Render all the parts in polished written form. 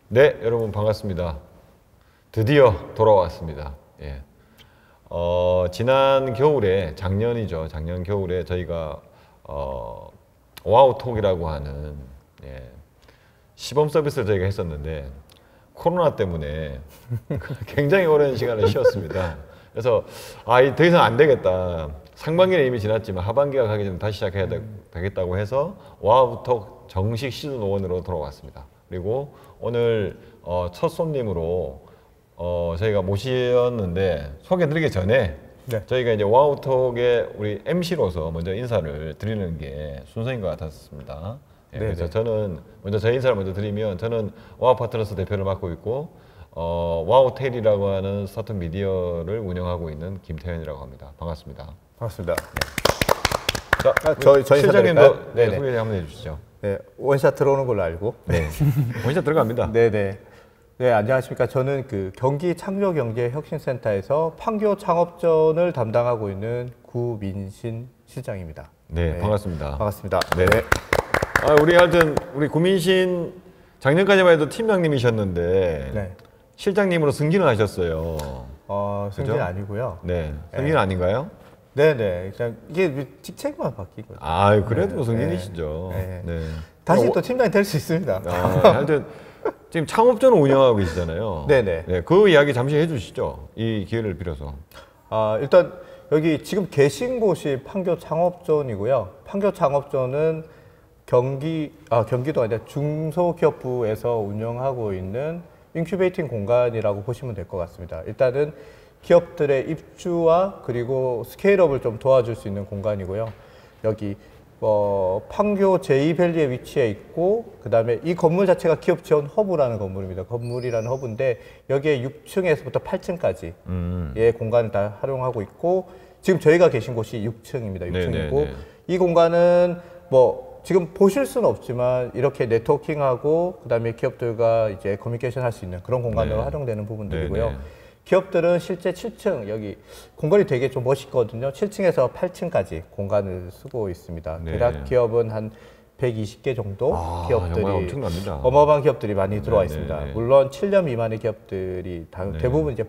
네, 여러분 반갑습니다. 드디어 돌아왔습니다. 예. 지난 겨울에, 작년이죠. 작년 겨울에 저희가 와우톡이라고 하는 시범 서비스를 저희가 했었는데 코로나 때문에 굉장히 오랜 시간을 쉬었습니다. 그래서 더 이상 안 되겠다. 상반기는 이미 지났지만 하반기가 가기 전에 다시 시작해야 되겠다고 해서 와우톡 정식 시즌 1으로 돌아왔습니다. 그리고 오늘 첫 손님으로 저희가 모셨는데 소개드리기 전에 저희가 이제 와우톡의 우리 MC로서 먼저 인사를 드리는 게 순서인 것 같았습니다. 그래서 저는 먼저 제 인사를 먼저 드리면 저는 와우 파트너스 대표를 맡고 있고 와우텔이라고 하는 스타트업 미디어를 운영하고 있는 김태현이라고 합니다. 반갑습니다. 반갑습니다. 자, 저희 실장님도 소개 한번 해주시죠. 네, 원샷 들어오는 걸로 알고. 네, 원샷 들어갑니다. 네, 안녕하십니까. 저는 그 경기 창조경제혁신센터에서 판교 창업전을 담당하고 있는 구민신 실장입니다. 네, 반갑습니다. 반갑습니다. 네. 우리 구민신 작년까지만 해도 팀장님이셨는데 실장님으로 승진을 하셨어요. 승진 그죠? 아니고요. 네, 승진 아닌가요? 네네. 그냥 이게 직책만 바뀌고. 그래도 승진이시죠. 네. 다시 또 팀장이 될 수 있습니다. 하여튼 지금 창업전을 운영하고 계시잖아요. 네네. 네, 그 이야기 잠시 해주시죠. 이 기회를 빌어서. 일단 여기 지금 계신 곳이 판교 창업전이고요. 판교 창업전은 경기도 아니라 중소기업부에서 운영하고 있는 인큐베이팅 공간이라고 보시면 될 것 같습니다. 일단은 기업들의 입주와 그리고 스케일업을 좀 도와줄 수 있는 공간이고요. 여기 판교 제2밸리에 위치해 있고 그 다음에 이 건물 자체가 기업 지원 허브라는 건물입니다. 건물이라는 허브인데 여기에 6층에서부터 8층까지 의 공간을 다 활용하고 있고 지금 저희가 계신 곳이 6층입니다. 6층이고 이 공간은 지금 보실 수는 없지만 이렇게 네트워킹하고 그다음에 기업들과 이제 커뮤니케이션 할 수 있는 그런 공간으로 활용되는 부분들이고요. 기업들은 실제 7층 여기 공간이 되게 좀 멋있거든요. 7층에서 8층까지 공간을 쓰고 있습니다. 대략 기업은 한 120개 정도 기업들이 어마어마한 기업들이 많이 들어와 있습니다. 물론 7년 미만의 기업들이 대부분 이제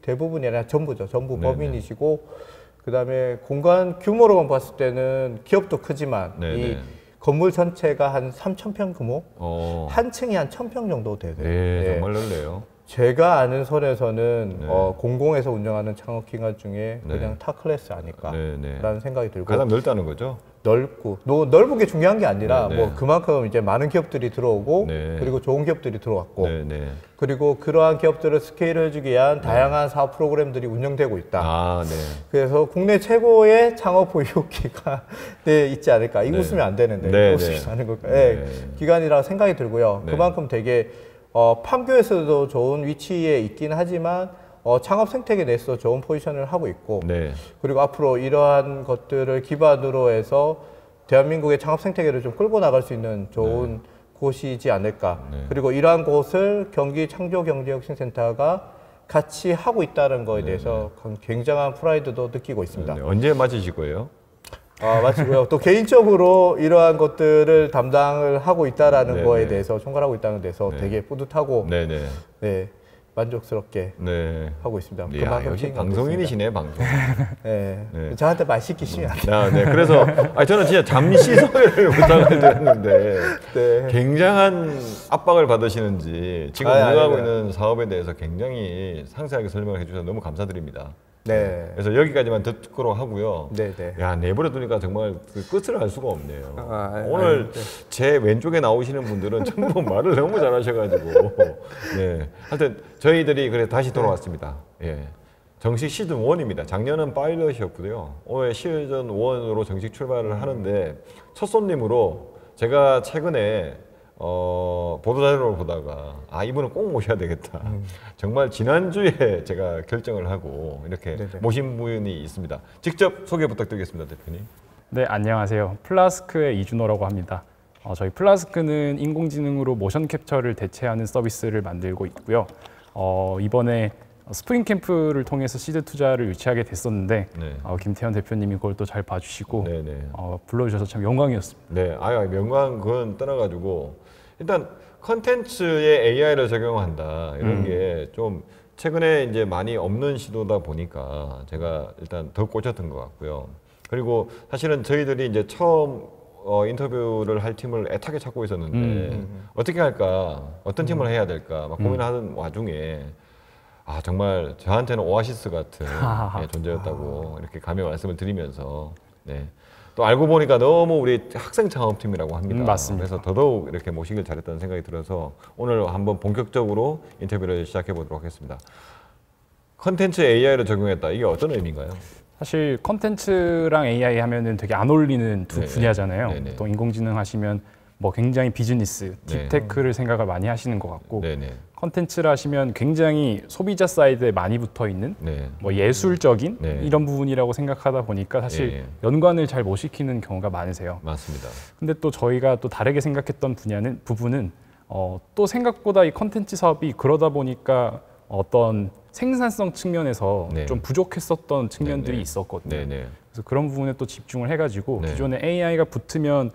대부분이 아니라 전부죠. 전부 법인이시고 그다음에 공간 규모로만 봤을 때는 기업도 크지만 이 건물 전체가 한 3,000평 규모, 한 층이 한 1,000평 정도 되세요. 정말 넓네요. 제가 아는 선에서는 공공에서 운영하는 창업기관 중에 그냥 타 클래스 아닐까라는 생각이 들고 가장 넓다는 거죠? 넓고 넓은 게 중요한 게 아니라 그만큼 이제 많은 기업들이 들어오고 그리고 좋은 기업들이 들어왔고 그리고 그러한 기업들을 스케일을 해주기 위한 다양한 사업 프로그램들이 운영되고 있다. 그래서 국내 최고의 창업 보유기관에 있지 않을까. 이거 웃으면 안 되는데 웃으면 안 되는 걸까. 기관이라고 생각이 들고요. 그만큼 되게 판교에서도 좋은 위치에 있긴 하지만 창업 생태계 내에서 좋은 포지션을 하고 있고 그리고 앞으로 이러한 것들을 기반으로 해서 대한민국의 창업 생태계를 좀 끌고 나갈 수 있는 좋은 곳이지 않을까. 그리고 이러한 곳을 경기 창조경제혁신센터가 같이 하고 있다는 거에 대해서 굉장한 프라이드도 느끼고 있습니다. 언제 마치실 거예요? 마치고요. 또 개인적으로 이러한 것들을 담당을 하고 있다라는 거에 대해서 총괄하고 있다는 데서 되게 뿌듯하고 만족스럽게 하고 있습니다. 역시 방송인이시네, 방송. 저한테 말 시키시면 안 돼요. 그래서 저는 진짜 잠시 소개를 부탁을 드렸는데 굉장한 압박을 받으시는지 지금 운영하고 있는 사업에 대해서 굉장히 상세하게 설명을 해주셔서 너무 감사드립니다. 그래서 여기까지만 듣도록 하고요. 내버려 두니까 정말 그 끝을 알 수가 없네요. 오늘 제 왼쪽에 나오시는 분들은 전부 말을 너무 잘하셔가지고 하여튼 저희들이 그래 다시 돌아왔습니다. 정식 시즌 1입니다. 작년은 파일럿이었고요. 올해 시즌 1으로 정식 출발을 하는데 첫 손님으로 제가 최근에 보도자료를 보다가 이분은 꼭 모셔야 되겠다. 정말 지난주에 제가 결정을 하고 이렇게 모신 분이 있습니다. 직접 소개 부탁드리겠습니다, 대표님. 네, 안녕하세요. 플라스크의 이준호라고 합니다. 저희 플라스크는 인공지능으로 모션 캡처를 대체하는 서비스를 만들고 있고요. 이번에 스프링 캠프를 통해서 시드 투자를 유치하게 됐었는데 네. 김태현 대표님이 그걸 또 잘 봐주시고 네네. 불러주셔서 참 영광이었습니다. 네, 명광 그건 떠나가지고 일단 컨텐츠에 AI를 적용한다 이런 게 좀 최근에 이제 많이 없는 시도다 보니까 제가 일단 더 꽂혔던 것 같고요. 그리고 사실은 저희들이 이제 처음 인터뷰를 할 팀을 애타게 찾고 있었는데 어떻게 할까, 어떤 팀을 해야 될까 막 고민하는 와중에 정말 저한테는 오아시스 같은 존재였다고 이렇게 감히 말씀을 드리면서 네. 또 알고 보니까 너무 우리 학생 창업팀이라고 합니다. 맞습니다. 그래서 더더욱 이렇게 모시길 잘했다는 생각이 들어서 오늘 한번 본격적으로 인터뷰를 시작해 보도록 하겠습니다. 컨텐츠 AI를 적용했다. 이게 어떤 의미인가요? 사실 컨텐츠랑 AI 하면은 되게 안 어울리는 두 네네. 분야잖아요. 네네. 또 인공지능 하시면 뭐 굉장히 비즈니스, 네. 딥테크를 생각을 많이 하시는 것 같고 네네. 컨텐츠를 하시면 굉장히 소비자 사이드에 많이 붙어 있는 네. 뭐 예술적인 네. 이런 부분이라고 생각하다 보니까 사실 예. 연관을 잘 못 시키는 경우가 많으세요. 맞습니다. 근데 또 저희가 또 다르게 생각했던 부분은 또 생각보다 이 컨텐츠 사업이 그러다 보니까 어떤 생산성 측면에서 네. 좀 부족했었던 측면들이 네네. 있었거든요. 네네. 그래서 그런 부분에 또 집중을 해가지고 네. 기존에 AI가 붙으면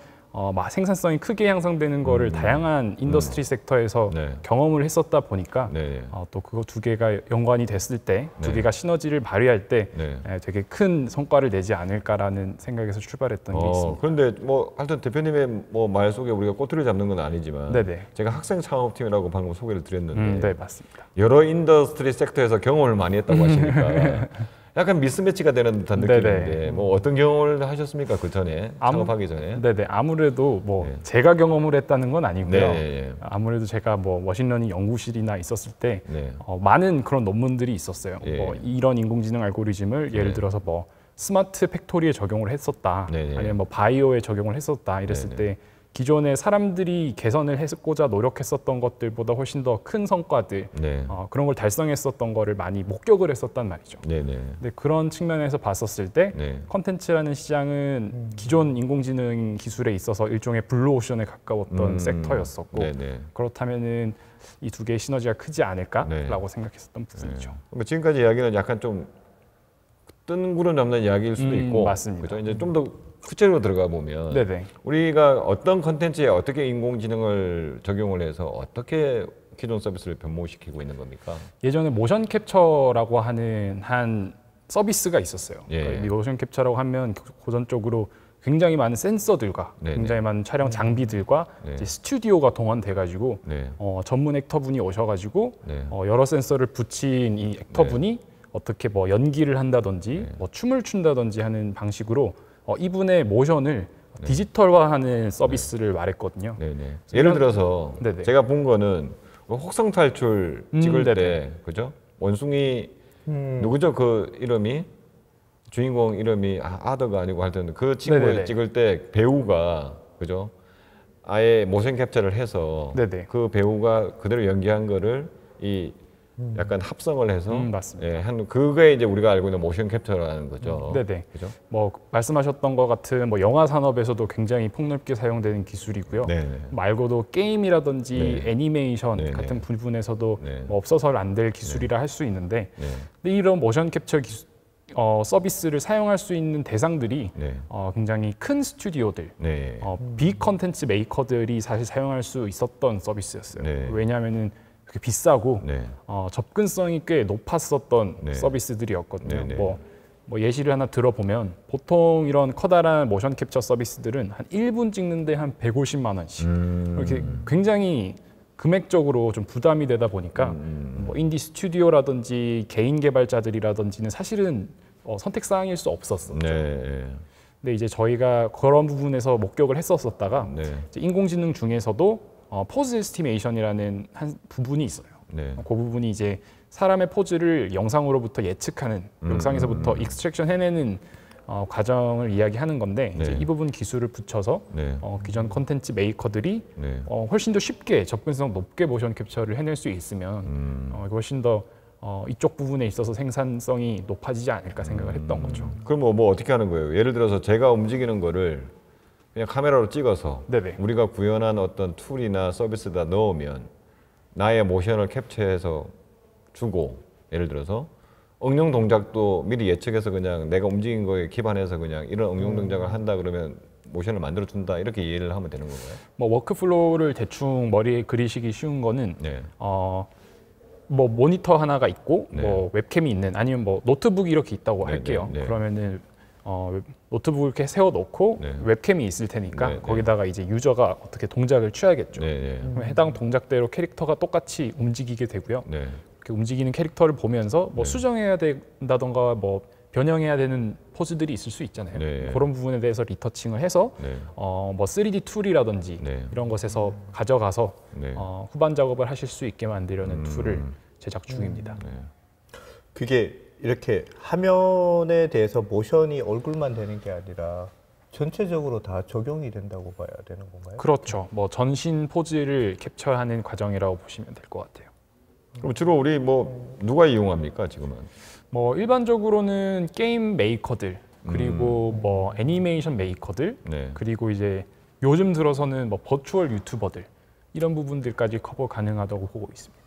막 생산성이 크게 향상되는 거를 다양한 인더스트리 섹터에서 네. 경험을 했었다 보니까 네. 또 그거 두 개가 연관이 됐을 때 두 네. 개가 시너지를 발휘할 때 네. 되게 큰 성과를 내지 않을까라는 생각에서 출발했던 게 있습니다. 그런데 뭐 하여튼 대표님의 뭐 말 속에 우리가 꼬투리 잡는 건 아니지만 네네. 제가 학생 창업팀이라고 방금 소개를 드렸는데 네, 맞습니다. 여러 인더스트리 섹터에서 경험을 많이 했다고 하시니까 약간 미스매치가 되는 듯한 네네. 느낌인데 뭐 어떤 경험을 하셨습니까? 그 전에 창업하기 전에? 네네. 아무래도 뭐 네. 제가 경험을 했다는 건 아니고요. 네. 아무래도 제가 뭐 머신러닝 연구실이나 있었을 때 네. 많은 그런 논문들이 있었어요. 예. 뭐 이런 인공지능 알고리즘을 예를 네. 들어서 뭐 스마트 팩토리에 적용을 했었다. 네네. 아니면 뭐 바이오에 적용을 했었다. 이랬을 네네. 때 기존에 사람들이 개선을 해고자 노력했었던 것들보다 훨씬 더 큰 성과들 네. 그런 걸 달성했었던 거를 많이 목격을 했었단 말이죠. 네네. 근데 그런 측면에서 봤었을 때 네. 컨텐츠라는 시장은 기존 인공지능 기술에 있어서 일종의 블루오션에 가까웠던 섹터였었고 네네. 그렇다면은 이 두 개의 시너지가 크지 않을까라고 네. 생각했었던 부분이죠. 그러니까 지금까지 이야기는 약간 좀 뜬구름 잡는 이야기일 수도 있고, 맞습니다. 그죠? 이제 좀 더 구체적으로 들어가 보면 네네. 우리가 어떤 컨텐츠에 어떻게 인공지능을 적용을 해서 어떻게 기존 서비스를 변모시키고 있는 겁니까? 예전에 모션 캡처라고 하는 한 서비스가 있었어요. 예. 그러니까 이 모션 캡처라고 하면 고전적으로 굉장히 많은 센서들과 네네. 굉장히 많은 촬영 장비들과 네. 이제 스튜디오가 동원돼가지고 네. 전문 액터분이 오셔가지고 네. 여러 센서를 붙인 이 액터분이 어떻게 뭐 연기를 한다든지 뭐 춤을 춘다든지 하는 방식으로 이분의 모션을 디지털화하는 서비스를 말했거든요. 네네. 예를 들어서 네네. 제가 본 거는 혹성 탈출 찍을 네네. 때, 그죠? 원숭이 누구죠? 그 이름이 주인공 이름이 아더가 아니고 하여튼 그 친구 네네네. 찍을 때 배우가 그죠? 아예 모션 캡처를 해서 네네. 그 배우가 그대로 연기한 거를 이 약간 합성을 해서 맞습니다. 한 그거에 이제 우리가 알고 있는 모션 캡처라는 거죠. 네네. 그죠? 뭐 말씀하셨던 것 같은 뭐 영화 산업에서도 굉장히 폭넓게 사용되는 기술이고요. 네네. 말고도 게임이라든지 네. 애니메이션 네네. 같은 부분에서도 네. 뭐 없어서는 안 될 기술이라 할 수 있는데, 네. 근데 이런 모션 캡처 서비스를 사용할 수 있는 대상들이 네. 굉장히 큰 스튜디오들, 네. 빅 컨텐츠 메이커들이 사실 사용할 수 있었던 서비스였어요. 네. 왜냐하면은 그게 비싸고 네. 접근성이 꽤 높았었던 네. 서비스들이었거든요. 네, 네. 뭐 예시를 하나 들어보면 보통 이런 커다란 모션 캡처 서비스들은 한 1분 찍는데 한 150만 원씩 이렇게 굉장히 금액적으로 좀 부담이 되다 보니까 뭐 인디 스튜디오라든지 개인 개발자들이라든지는 사실은 선택 사항일 수 없었었죠. 네. 근데 이제 저희가 그런 부분에서 목격을 했었다가 네. 이제 인공지능 중에서도 포즈 에스티메이션이라는 한 부분이 있어요. 네. 그 부분이 이제 사람의 포즈를 영상으로부터 예측하는, 영상에서부터 익스트랙션 해내는 과정을 이야기하는 건데 네. 이제 이 부분 기술을 붙여서 네. 기존 컨텐츠 메이커들이 네. 훨씬 더 쉽게 접근성 높게 모션 캡처를 해낼 수 있으면 훨씬 더 이쪽 부분에 있어서 생산성이 높아지지 않을까 생각을 했던 거죠. 그럼 뭐 어떻게 하는 거예요? 예를 들어서 제가 움직이는 거를 그냥 카메라로 찍어서 네네. 우리가 구현한 어떤 툴이나 서비스에다 넣으면 나의 모션을 캡처해서 주고 예를 들어서 응용 동작도 미리 예측해서 그냥 내가 움직인 거에 기반해서 그냥 이런 응용 동작을 한다 그러면 모션을 만들어 준다 이렇게 이해를 하면 되는 건가요? 뭐 워크플로우를 대충 머리에 그리시기 쉬운 거는 네. 뭐 모니터 하나가 있고 네. 뭐 웹캠이 있는 아니면 뭐 노트북이 이렇게 있다고 네, 할게요. 네, 네. 그러면은 노트북을 이렇게 세워놓고 네. 웹캠이 있을 테니까 네, 네. 거기다가 이제 유저가 어떻게 동작을 취하겠죠. 네, 네. 그럼 해당 동작대로 캐릭터가 똑같이 움직이게 되고요. 네. 이렇게 움직이는 캐릭터를 보면서 뭐 수정해야 된다던가 뭐 변형해야 되는 포즈들이 있을 수 있잖아요. 네. 그런 부분에 대해서 리터칭을 해서 네. 뭐 3D 툴이라든지 네. 이런 것에서 가져가서 네. 후반 작업을 하실 수 있게 만들려는 툴을 제작 중입니다. 네. 그게 이렇게 화면에 대해서 모션이 얼굴만 되는 게 아니라 전체적으로 다 적용이 된다고 봐야 되는 건가요? 그렇죠. 뭐 전신 포즈를 캡처하는 과정이라고 보시면 될 것 같아요. 그럼 주로 우리 뭐 누가 이용합니까 지금은? 뭐 일반적으로는 게임 메이커들 그리고 뭐 애니메이션 메이커들 네. 그리고 이제 요즘 들어서는 뭐 버추얼 유튜버들 이런 부분들까지 커버 가능하다고 보고 있습니다.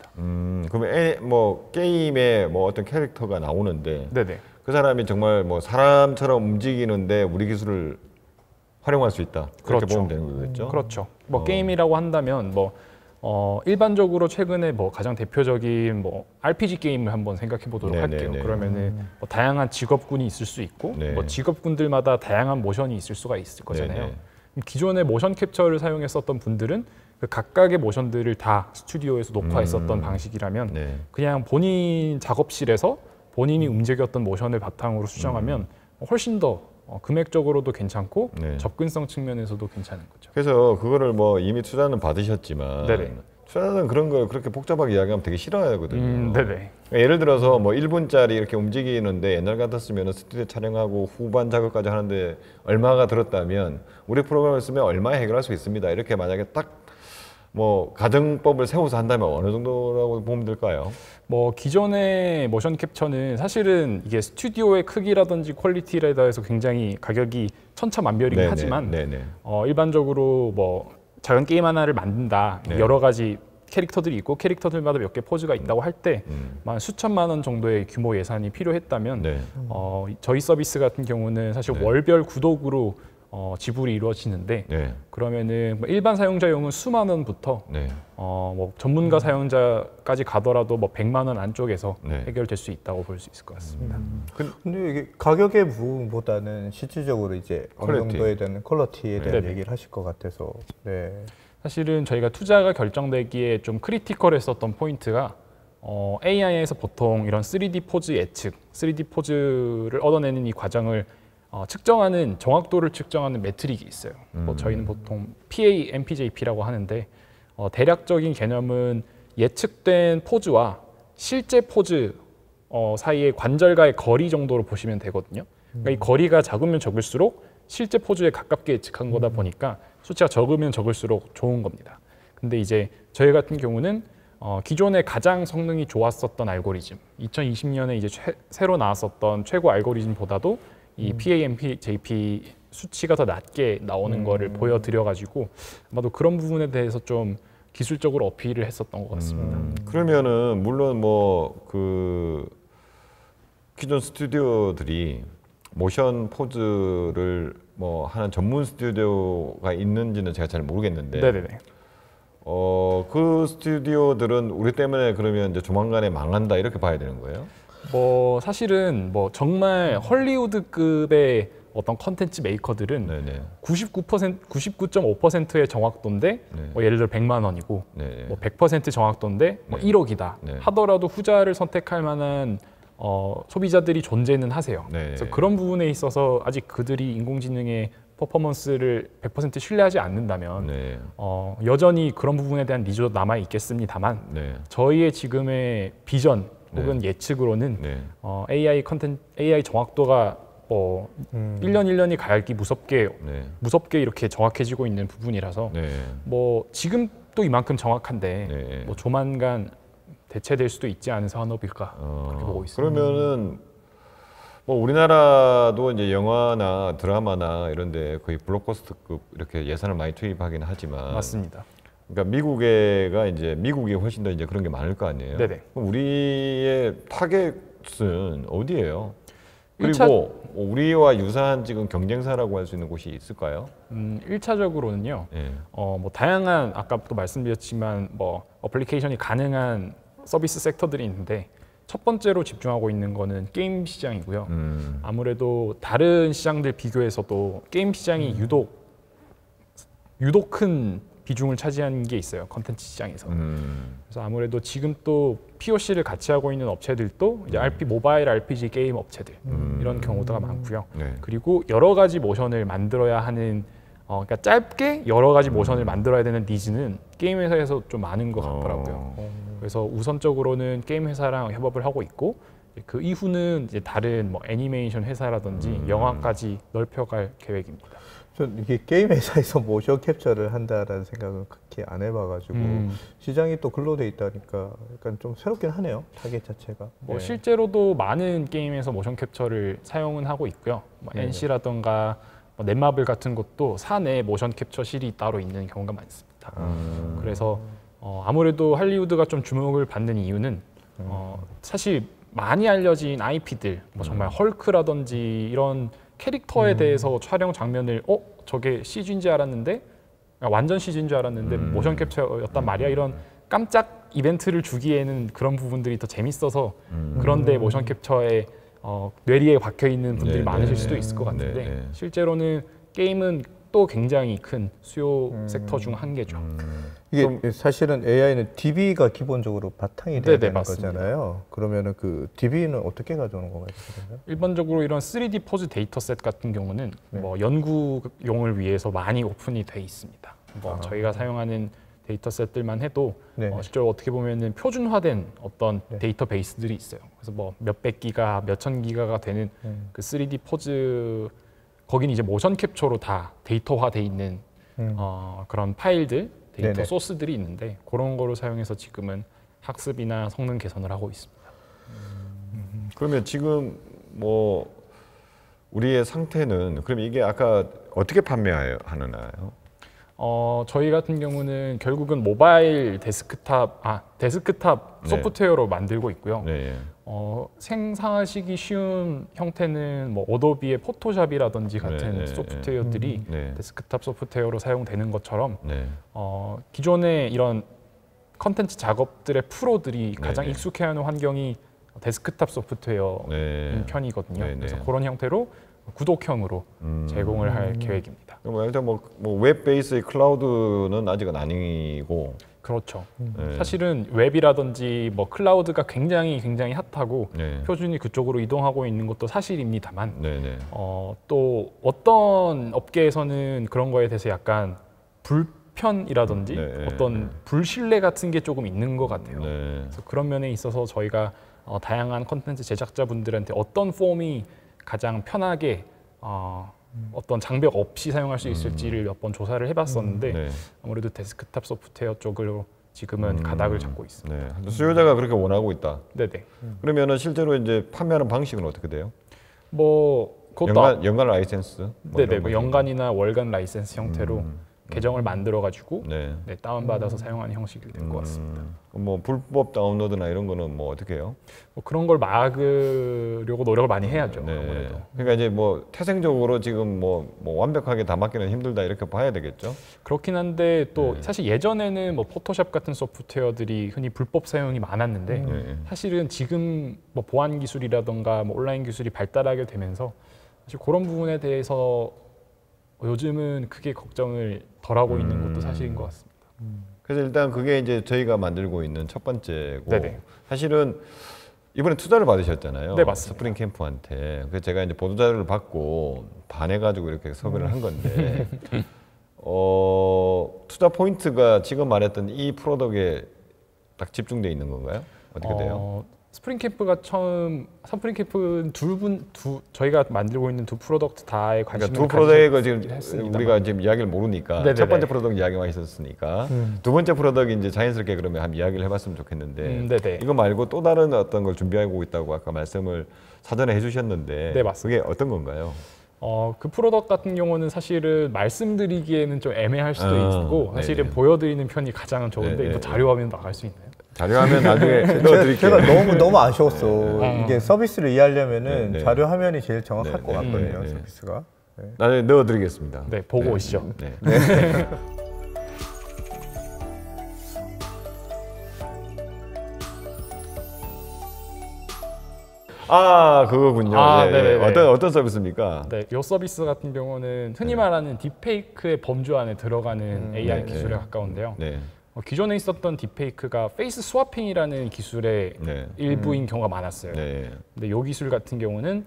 그러면 뭐 게임에 뭐 어떤 캐릭터가 나오는데 네네. 그 사람이 정말 뭐 사람처럼 움직이는데 우리 기술을 활용할 수 있다. 그렇게 그렇죠. 보면 되는 거겠죠? 그렇죠. 뭐 게임이라고 한다면 뭐 일반적으로 최근에 뭐 가장 대표적인 뭐 RPG 게임을 한번 생각해 보도록 네네네. 할게요. 그러면은 뭐 다양한 직업군이 있을 수 있고 네. 뭐 직업군들마다 다양한 모션이 있을 수가 있을 거잖아요. 네네. 그럼 기존의 모션 캡처를 사용했었던 분들은 그 각각의 모션들을 다 스튜디오에서 녹화했었던 방식이라면 네. 그냥 본인 작업실에서 본인이 움직였던 모션을 바탕으로 수정하면 훨씬 더 금액적으로도 괜찮고 네. 접근성 측면에서도 괜찮은 거죠. 그래서 그거를 뭐 이미 투자는 받으셨지만 네네. 투자는 그런 걸 그렇게 복잡하게 이야기하면 되게 싫어하거든요. 네네. 그러니까 예를 들어서 뭐 1분짜리 이렇게 움직이는데 옛날 같았으면 스튜디오 촬영하고 후반 작업까지 하는데 얼마가 들었다면 우리 프로그램을 쓰면 얼마에 해결할 수 있습니다. 이렇게 만약에 딱 뭐 가정법을 세워서 한다면 어느 정도라고 보면 될까요? 뭐 기존의 모션 캡처는 사실은 이게 스튜디오의 크기라든지 퀄리티에 대해서 굉장히 가격이 천차만별이긴 네네, 하지만 네네. 일반적으로 뭐 작은 게임 하나를 만든다 네. 여러 가지 캐릭터들이 있고 캐릭터들마다 몇 개 포즈가 있다고 할 때만 수천만 원 정도의 규모 예산이 필요했다면 네. 저희 서비스 같은 경우는 사실 네. 월별 구독으로 지불이 이루어지는데 네. 그러면은 뭐 일반 사용자용은 수만 원부터 네. 뭐 전문가 사용자까지 가더라도 뭐 100만 원 안쪽에서 네. 해결될 수 있다고 볼 수 있을 것 같습니다. 근데 이게 가격의 부분보다는 실질적으로 이제 어느 퀄리티. 정도에 대한 퀄리티에 대한 네네. 얘기를 하실 것 같아서 네. 사실은 저희가 투자가 결정되기에 좀 크리티컬했었던 포인트가 AI에서 보통 이런 3D 포즈 예측, 3D 포즈를 얻어내는 이 과정을 측정하는 정확도를 측정하는 매트릭이 있어요. 뭐 저희는 보통 PA, MPJP라고 하는데 대략적인 개념은 예측된 포즈와 실제 포즈 사이의 관절과의 거리 정도로 보시면 되거든요. 그러니까 이 거리가 작으면 적을수록 실제 포즈에 가깝게 예측한 거다 보니까 수치가 적으면 적을수록 좋은 겁니다. 근데 이제 저희 같은 경우는 기존에 가장 성능이 좋았었던 알고리즘, 2020년에 이제 새로 나왔었던 최고 알고리즘보다도 이 PAMPJP 수치가 더 낮게 나오는 거를 보여드려가지고 아마도 그런 부분에 대해서 좀 기술적으로 어필을 했었던 것 같습니다. 그러면은 물론 뭐 그 기존 스튜디오들이 모션 포즈를 뭐 하는 전문 스튜디오가 있는지는 제가 잘 모르겠는데 네네네. 그 스튜디오들은 우리 때문에 그러면 이제 조만간에 망한다 이렇게 봐야 되는 거예요? 뭐 사실은 뭐 정말 헐리우드급의 어떤 컨텐츠 메이커들은 네네. 99.5%의 정확도인데 네. 뭐 예를 들어 100만 원이고 네. 뭐 100% 정확도인데 뭐 네. 1억이다 네. 하더라도 후자를 선택할 만한 소비자들이 존재는 하세요. 네. 그래서 그런 부분에 있어서 아직 그들이 인공지능의 퍼포먼스를 100% 신뢰하지 않는다면 네. 여전히 그런 부분에 대한 니즈도 남아 있겠습니다만 네. 저희의 지금의 비전 혹은 예측으로는 네. AI 정확도가 1년 1년이 가기 무섭게 이렇게 정확해지고 있는 부분이라서 네. 뭐 지금 또 이만큼 정확한데 네. 뭐 조만간 대체될 수도 있지 않은 산업일까 그렇게 보고 있습니다. 그러면은 뭐 우리나라도 이제 영화나 드라마나 이런데 거의 블록버스터급 이렇게 예산을 많이 투입하긴 하지만 맞습니다. 그러니까 미국에가 이제 미국이 훨씬 더 이제 그런 게 많을 거 아니에요. 네네. 그럼 우리의 타겟은 어디예요? 그리고 일차- 우리와 유사한 지금 경쟁사라고 할 수 있는 곳이 있을까요? 1차적으로는요. 예. 뭐 다양한 아까도 말씀드렸지만 뭐 어플리케이션이 가능한 서비스 섹터들이 있는데 첫 번째로 집중하고 있는 거는 게임 시장이고요. 아무래도 다른 시장들 비교해서도 게임 시장이 유독 큰 비중을 차지하는 게 있어요. 컨텐츠 시장에서. 그래서 아무래도 지금 또 POC를 같이 하고 있는 업체들도 이제 모바일 RPG 게임 업체들 이런 경우가 많고요. 네. 그리고 여러 가지 모션을 만들어야 하는 그러니까 짧게 여러 가지 모션을 만들어야 되는 니즈는 게임 회사에서 좀 많은 것 같더라고요. 그래서 우선적으로는 게임 회사랑 협업을 하고 있고 그 이후는 이제 다른 뭐 애니메이션 회사라든지 영화까지 넓혀갈 계획입니다. 전 이게 게임 회사에서 모션 캡처를 한다라는 생각은 그렇게 안 해봐가지고 시장이 또 글로 돼 있다니까 약간 좀 새롭긴 하네요. 타겟 자체가. 뭐 예. 실제로도 많은 게임에서 모션 캡처를 사용은 하고 있고요. 뭐 NC라던가 뭐 넷마블 같은 것도 사내 모션 캡처실이 따로 있는 경우가 많습니다. 그래서 아무래도 할리우드가 좀 주목을 받는 이유는 사실 많이 알려진 IP들, 뭐 정말 헐크라든지 이런 캐릭터에 대해서 촬영 장면을 저게 CG인 줄 알았는데 완전 CG인 줄 알았는데 모션 캡처였단 말이야 이런 깜짝 이벤트를 주기에는 그런 부분들이 더 재밌어서 그런데 모션 캡처에 뇌리에 박혀 있는 분들이 많으실 수도 있을 것 같은데 실제로는 게임은 또 굉장히 큰 수요 섹터 중 한 개죠. 이게 사실은 AI는 DB가 기본적으로 바탕이 네네, 되는 맞습니다. 거잖아요. 그러면은 그 DB는 어떻게 가져오는 건가요? 일반적으로 이런 3D 포즈 데이터셋 같은 경우는 뭐 연구용을 위해서 많이 오픈이 돼 있습니다. 뭐 저희가 사용하는 데이터셋들만 해도 실제로 어떻게 보면은 표준화된 어떤 데이터베이스들이 있어요. 그래서 뭐 몇백 기가, 몇천 기가가 되는 그 3D 포즈 거긴 이제 모션 캡처로 다 데이터화돼 있는 그런 파일들, 데이터 네네. 소스들이 있는데 그런 거를 사용해서 지금은 학습이나 성능 개선을 하고 있습니다. 그러면 지금 뭐 우리의 상태는 그럼 이게 아까 어떻게 판매하나요? 저희 같은 경우는 결국은 모바일 데스크탑 소프트웨어로 만들고 있고요. 네. 생산하시기 쉬운 형태는 뭐 어도비의 포토샵이라든지 같은 소프트웨어들이 데스크탑 소프트웨어로 사용되는 것처럼 기존의 이런 컨텐츠 작업들의 프로들이 가장 익숙해하는 환경이 데스크탑 소프트웨어인 편이거든요. 그래서 그런 형태로 구독형으로 제공을 할 계획입니다. 그럼 일단 뭐 웹 베이스의 클라우드는 아직은 아니고 그렇죠. 사실은 웹이라든지 뭐 클라우드가 굉장히 핫하고 표준이 그쪽으로 이동하고 있는 것도 사실입니다만 또 어떤 업계에서는 그런 거에 대해서 약간 불편이라든지 어떤 불신뢰 같은 게 조금 있는 것 같아요. 그래서 그런 면에 있어서 저희가 다양한 컨텐츠 제작자분들한테 어떤 폼이 가장 편하게 어떤 장벽 없이 사용할 수 있을지를 몇 번 조사를 해봤었는데 아무래도 데스크탑 소프트웨어 쪽으로 지금은 가닥을 잡고 있습니다. 수요자가 그렇게 원하고 있다. 네네. 그러면은 실제로 이제 판매하는 방식은 어떻게 돼요? 뭐 그것도 연간 라이센스? 네네. 뭐 연간이나 월간 라이센스 형태로 계정을 만들어 가지고 다운받아서 사용하는 형식이 될 것 같습니다. 뭐 불법 다운로드나 이런 거는 뭐 어떻게 해요? 뭐 그런 걸 막으려고 노력을 많이 해야죠. 아무래도. 그러니까 이제 뭐 태생적으로 지금 뭐 완벽하게 다 막기는 힘들다 이렇게 봐야 되겠죠? 그렇긴 한데 또 사실 예전에는 뭐 포토샵 같은 소프트웨어들이 흔히 불법 사용이 많았는데 사실은 지금 뭐 보안 기술이라던가 뭐 온라인 기술이 발달하게 되면서 사실 그런 부분에 대해서 요즘은 크게 걱정을 덜 하고 있는 것도 사실인 것 같습니다. 그래서 일단 그게 이제 저희가 만들고 있는 첫 번째고 사실은 이번에 투자를 받으셨잖아요. 네, 맞습니다. 스프링 캠프한테. 그래서 제가 이제 보도 자료를 받고 반해가지고 이렇게 섭외를 한 건데 투자 포인트가 지금 말했던 이 프로덕트에 딱 집중돼 있는 건가요? 어떻게 돼요? 스프링 캠프가 스프링 캠프는 저희가 만들고 있는 두 프로덕트 다에 관심을 두 프로덕트가 지금 했습니다만. 우리가 지금 이야기를 모르니까 네네네. 첫 번째 프로덕트 이야기만 있었으니까 두 번째 프로덕트 이제 자연스럽게 그러면 한번 이야기를 해봤으면 좋겠는데 이거 말고 또 다른 어떤 걸 준비하고 있다고 아까 말씀을 사전에 해주셨는데 네, 맞습니다. 그게 어떤 건가요? 그 프로덕트 같은 경우는 사실은 말씀드리기에는 좀 애매할 수도 있고 사실은 네네. 보여드리는 편이 가장 좋은데 네네. 뭐 자료화면 나갈 수 있나요? 자료화면 나중에 넣어드릴게요. 제가 너무 아쉬웠어. 이게 서비스를 이해하려면은 네, 네. 자료 화면이 제일 정확할 네, 것 네, 같거든요. 네, 네. 서비스가. 네. 나중에 넣어드리겠습니다. 네, 보고 오시죠. 네. 아, 그거군요. 아, 예, 네네네. 예. 어떤 서비스입니까? 네, 이 서비스 같은 경우는 흔히 말하는 딥페이크의 범주 안에 들어가는 AI 네, 기술에 네. 가까운데요. 네. 기존에 있었던 딥페이크가 페이스 스와핑이라는 기술의 네. 일부인 경우가 많았어요. 네. 근데 이 기술 같은 경우는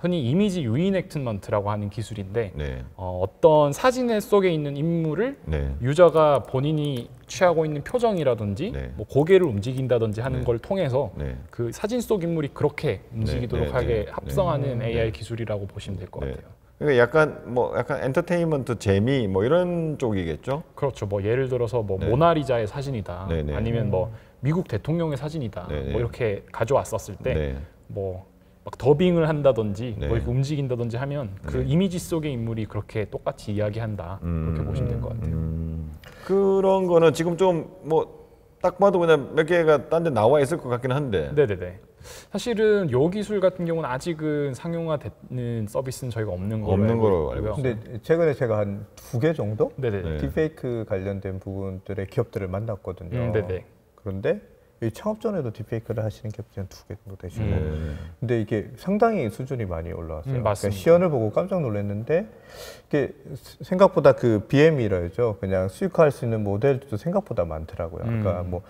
흔히 이미지 유인액트먼트라고 하는 기술인데 네. 어떤 사진 속에 있는 인물을 네. 유저가 본인이 취하고 있는 표정이라든지 네. 뭐 고개를 움직인다든지 하는 네. 걸 통해서 네. 그 사진 속 인물이 그렇게 움직이도록 네. 하게 네. 합성하는 AI 기술이라고 보시면 될 것 네. 같아요. 그러니까 약간 엔터테인먼트 재미 뭐 이런 쪽이겠죠? 그렇죠. 뭐 예를 들어서 뭐 네. 모나리자의 사진이다. 네, 네. 아니면 뭐 미국 대통령의 사진이다. 네, 네. 뭐 이렇게 가져왔었을 때 네. 뭐 막 더빙을 한다든지 네. 뭐 이렇게 움직인다든지 하면 그 네. 이미지 속의 인물이 그렇게 똑같이 이야기한다. 그렇게 보시면 될 것 같아요. 그런 거는 지금 좀 뭐 딱 봐도 그냥 몇 개가 딴 데 나와 있을 것 같긴 한데. 네네네. 사실은 요 기술 같은 경우는 아직은 상용화되는 서비스는 저희가 없는 걸로 알고 있고요. 근데 최근에 제가 한 2개 정도 네네. 네. 딥페이크 관련된 부분들의 기업들을 만났거든요. 네네. 그런데 이 창업전에도 딥페이크를 하시는 기업들이 한 2개 정도 되시고 네. 근데 이게 상당히 수준이 많이 올라왔어요. 그러니까 맞습니다. 시연을 보고 깜짝 놀랐는데 이게 생각보다 그 BM이라죠. 그냥 수익화할 수 있는 모델도 생각보다 많더라고요. 그러니까 뭐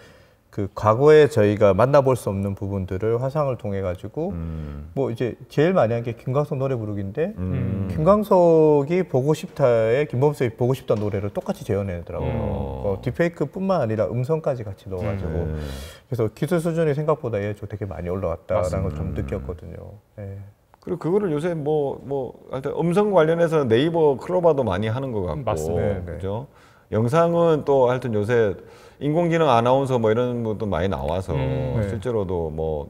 그 과거에 저희가 만나볼 수 없는 부분들을 화상을 통해 가지고 뭐 이제 제일 많이 한 게 김광석 노래 부르기인데 김광석이 보고 싶다에 김범석이 보고 싶다 노래를 똑같이 재현해내더라고요. 딥페이크뿐만 아니라 음성까지 같이 넣어가지고 그래서 기술 수준이 생각보다 되게 많이 올라왔다라는 걸 좀 느꼈거든요. 예. 그리고 그거를 요새 하여튼 음성 관련해서 네이버 클로바도 많이 하는 것 같고. 맞습니다. 네, 네. 그죠? 영상은 또 하여튼 요새 인공지능 아나운서 뭐 이런 것도 많이 나와서 네. 실제로도 뭐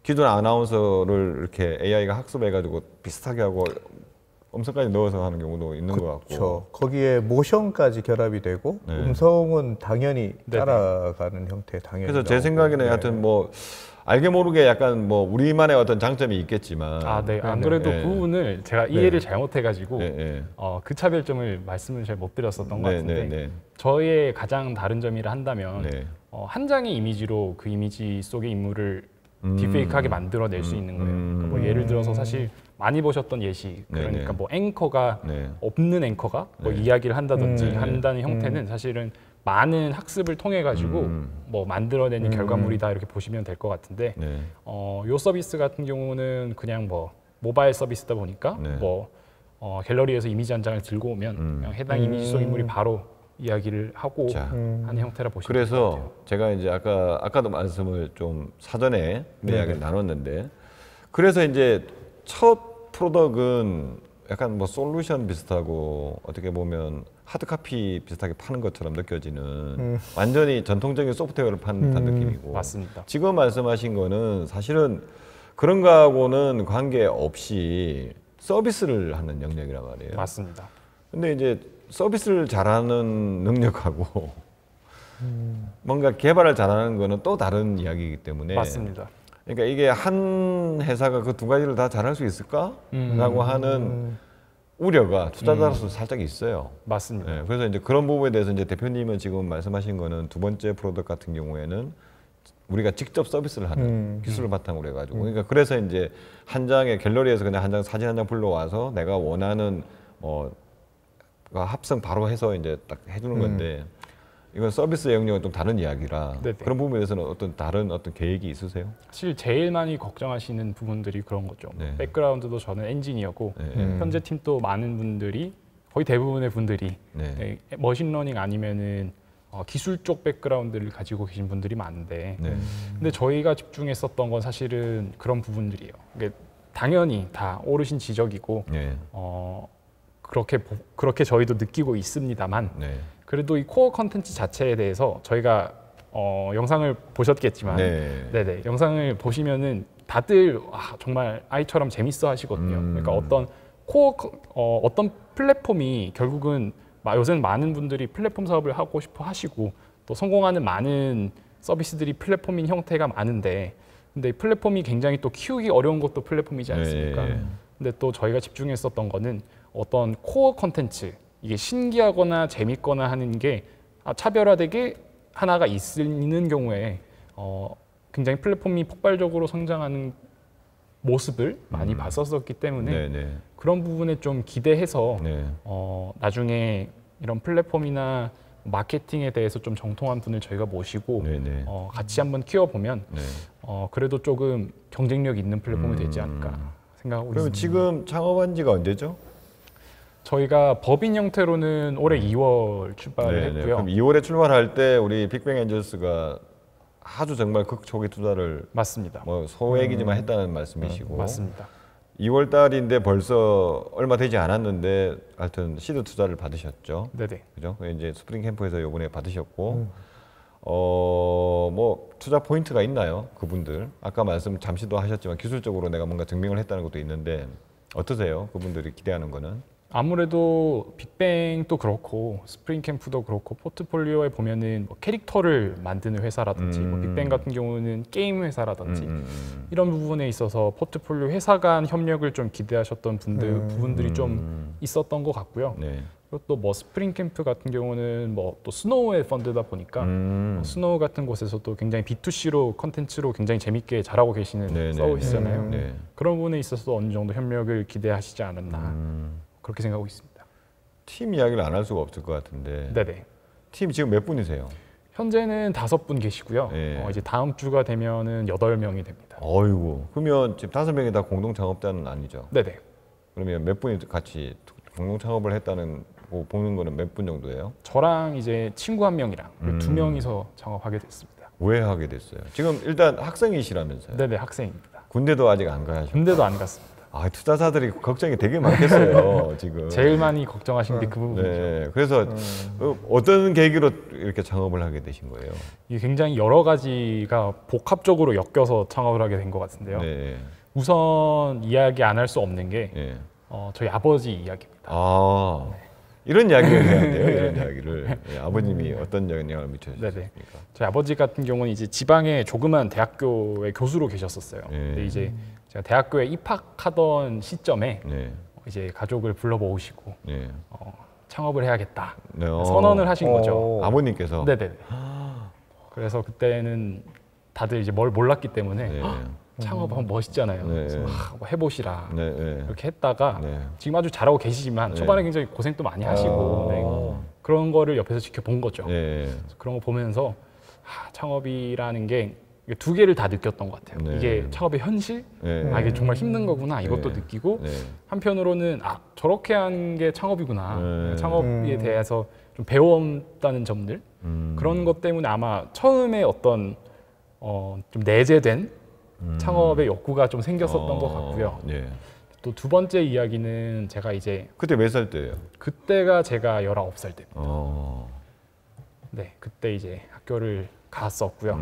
기존 아나운서를 이렇게 AI가 학습해가지고 비슷하게 하고 음성까지 넣어서 하는 경우도 있는 것 같고. 그렇죠. 거기에 모션까지 결합이 되고 네. 음성은 당연히 네네. 따라가는 형태 당연히. 그래서 제 나오고. 생각에는 네. 하여튼 뭐 알게 모르게 약간 뭐 우리만의 어떤 장점이 있겠지만. 아, 네. 안 그래도 네. 그 부분을 제가 이해를 잘못해가지고 네, 네. 그 차별점을 말씀을 잘 못 드렸었던 것 네, 같은데 네, 네. 저의 가장 다른 점이라 한다면 네. 한 장의 이미지로 그 이미지 속의 인물을 딥페이크하게 만들어낼 수 있는 거예요. 그러니까 뭐 예를 들어서 사실 많이 보셨던 예시 그러니까 네네. 뭐 앵커가 네. 없는 앵커가 뭐 네. 이야기를 한다든지 한다는 형태는 사실은 많은 학습을 통해 가지고 뭐 만들어내는 결과물이다 이렇게 보시면 될 것 같은데 네. 요 서비스 같은 경우는 그냥 뭐 모바일 서비스다 보니까 네. 뭐 갤러리에서 이미지 한 장을 들고 오면 그냥 해당 이미지 속 인물이 바로 이야기를 하고 자, 하는 형태라 보시면 될 것 그래서 같아요. 제가 이제 아까도 말씀을 좀 사전에 이야기를 나눴는데 그래서 이제 첫 프로덕트는 약간 뭐 솔루션 비슷하고 어떻게 보면 하드카피 비슷하게 파는 것처럼 느껴지는 완전히 전통적인 소프트웨어를 파는 듯한 느낌이고 맞습니다. 지금 말씀하신 거는 사실은 그런 거하고는 관계없이 서비스를 하는 영역이란 말이에요. 맞습니다. 근데 이제 서비스를 잘하는 능력하고 뭔가 개발을 잘하는 거는 또 다른 이야기이기 때문에 맞습니다. 그러니까 이게 한 회사가 그 두 가지를 다 잘할 수 있을까? 라고 하는 우려가 투자자로서 살짝 있어요. 맞습니다. 네, 그래서 이제 그런 부분에 대해서 이제 대표님은 지금 말씀하신 거는 두 번째 프로덕트 같은 경우에는 우리가 직접 서비스를 하는 기술을 바탕으로 해가지고 그러니까 그래서 이제 한 장의 갤러리에서 그냥 한 장 사진 한 장 불러와서 내가 원하는 합성 바로 해서 이제 딱 해주는 건데 이건 서비스 영역은 좀 다른 이야기라 네네. 그런 부분에 대해서는 어떤 다른 어떤 계획이 있으세요? 사실 제일 많이 걱정하시는 부분들이 그런 거죠. 네. 백그라운드도 저는 엔지니어고 네. 현재 팀도 많은 분들이 거의 대부분의 분들이 네. 머신러닝 아니면은 기술 쪽 백그라운드를 가지고 계신 분들이 많은데 네. 근데 저희가 집중했었던 건 사실은 그런 부분들이에요. 이게 당연히 다 오르신 지적이고 네. 그렇게 저희도 느끼고 있습니다만 네. 그래도 이 코어 컨텐츠 자체에 대해서 저희가 영상을 보셨겠지만 네. 네네 영상을 보시면은 다들 정말 아이처럼 재밌어 하시거든요. 그러니까 어떤 어떤 플랫폼이 결국은 요새는 많은 분들이 플랫폼 사업을 하고 싶어 하시고 또 성공하는 많은 서비스들이 플랫폼인 형태가 많은데 근데 플랫폼이 굉장히 또 키우기 어려운 것도 플랫폼이지 않습니까? 근데 또 저희가 집중했었던 거는 어떤 코어 컨텐츠 이게 신기하거나 재밌거나 하는 게 차별화되게 하나가 있는 경우에 굉장히 플랫폼이 폭발적으로 성장하는 모습을 많이 봤었기 때문에 그런 부분에 좀 기대해서 나중에 이런 플랫폼이나 마케팅에 대해서 좀 정통한 분을 저희가 모시고 같이 한번 키워보면 그래도 조금 경쟁력 있는 플랫폼이 되지 않을까 생각하고 그러면 있습니다. 지금 창업한 지가 언제죠? 저희가 법인 형태로는 올해 2월 출발을 했고요. 그럼 2월에 출발할 때 우리 빅뱅 엔젤스가 아주 정말 극초기 투자를 맞습니다. 뭐 소액이지만 했다는 말씀이시고 맞습니다. 2월 달인데 벌써 얼마 되지 않았는데 하여튼 시드 투자를 받으셨죠. 네네. 그죠? 이제 스프링 캠프에서 이번에 받으셨고 뭐 투자 포인트가 있나요? 그분들 아까 말씀 잠시도 하셨지만 기술적으로 내가 뭔가 증명을 했다는 것도 있는데 어떠세요? 그분들이 기대하는 거는? 아무래도 빅뱅도 그렇고 스프링 캠프도 그렇고 포트폴리오에 보면은 뭐 캐릭터를 만드는 회사라든지 뭐 빅뱅 같은 경우는 게임 회사라든지 이런 부분에 있어서 포트폴리오 회사 간 협력을 좀 기대하셨던 부분들이 좀 있었던 것 같고요. 그리고 또 뭐 스프링 캠프 같은 경우는 뭐 또 스노우의 펀드다 보니까 스노우 같은 곳에서도 굉장히 B2C로 컨텐츠로 굉장히 재밌게 잘하고 계시는 서비스잖아요. 그런 부분에 있어서 어느 정도 협력을 기대하시지 않았나. 그렇게 생각하고 있습니다. 팀 이야기를 안 할 수가 없을 것 같은데. 네네. 팀 지금 몇 분이세요? 현재는 5분 계시고요. 이제 다음 주가 되면은 8명이 됩니다. 어이구. 그러면 지금 5명이 다 공동 창업자는 아니죠? 네네. 그러면 몇 분이 같이 공동 창업을 했다는 거 보는 거는 몇 분 정도예요? 저랑 이제 친구 1명이랑 2명이서 창업하게 됐습니다. 왜 하게 됐어요? 지금 일단 학생이시라면서요? 네네, 학생입니다. 군대도 아직 안 가셔. 군대도 안 갔습니다. 투자자들이 걱정이 되게 많겠어요, 지금. 제일 많이 걱정하신 게 그 부분이죠. 그래서 어떤 계기로 이렇게 창업을 하게 되신 거예요? 이게 굉장히 여러 가지가 복합적으로 엮여서 창업을 하게 된 것 같은데요. 우선 이야기 안 할 수 없는 게 저희 아버지 이야기입니다. 이런 이야기를 해야 돼요, 이런 이야기를. 아버님이 어떤 영향을 미쳐주셨습니까? 저희 아버지 같은 경우는 이제 지방의 조그만 대학교의 교수로 계셨었어요. 근데 이제 제가 대학교에 입학하던 시점에 이제 가족을 불러 모으시고 창업을 해야겠다 선언을 하신 거죠. 아버님께서? 네네. 그래서 그때는 다들 이제 뭘 몰랐기 때문에 창업하면 멋있잖아요. 그래서 뭐 해보시라 이렇게 했다가 지금 아주 잘하고 계시지만 초반에 굉장히 고생도 많이 하시고 그런 거를 옆에서 지켜본 거죠. 그래서 그런 거 보면서 창업이라는 게 2개를 다 느꼈던 것 같아요. 이게 창업의 현실, 이게 정말 힘든 거구나 이것도 느끼고 한편으로는 저렇게 하는 게 창업이구나. 창업에 대해서 좀 배웠다는 점들 그런 것 때문에 아마 처음에 어떤 좀 내재된 창업의 욕구가 좀 생겼었던 것 같고요. 또 2번째 이야기는 제가 이제 그때 몇 살 때예요? 그때가 제가 19살 때입니다. 네, 그때 이제 학교를 갔었고요.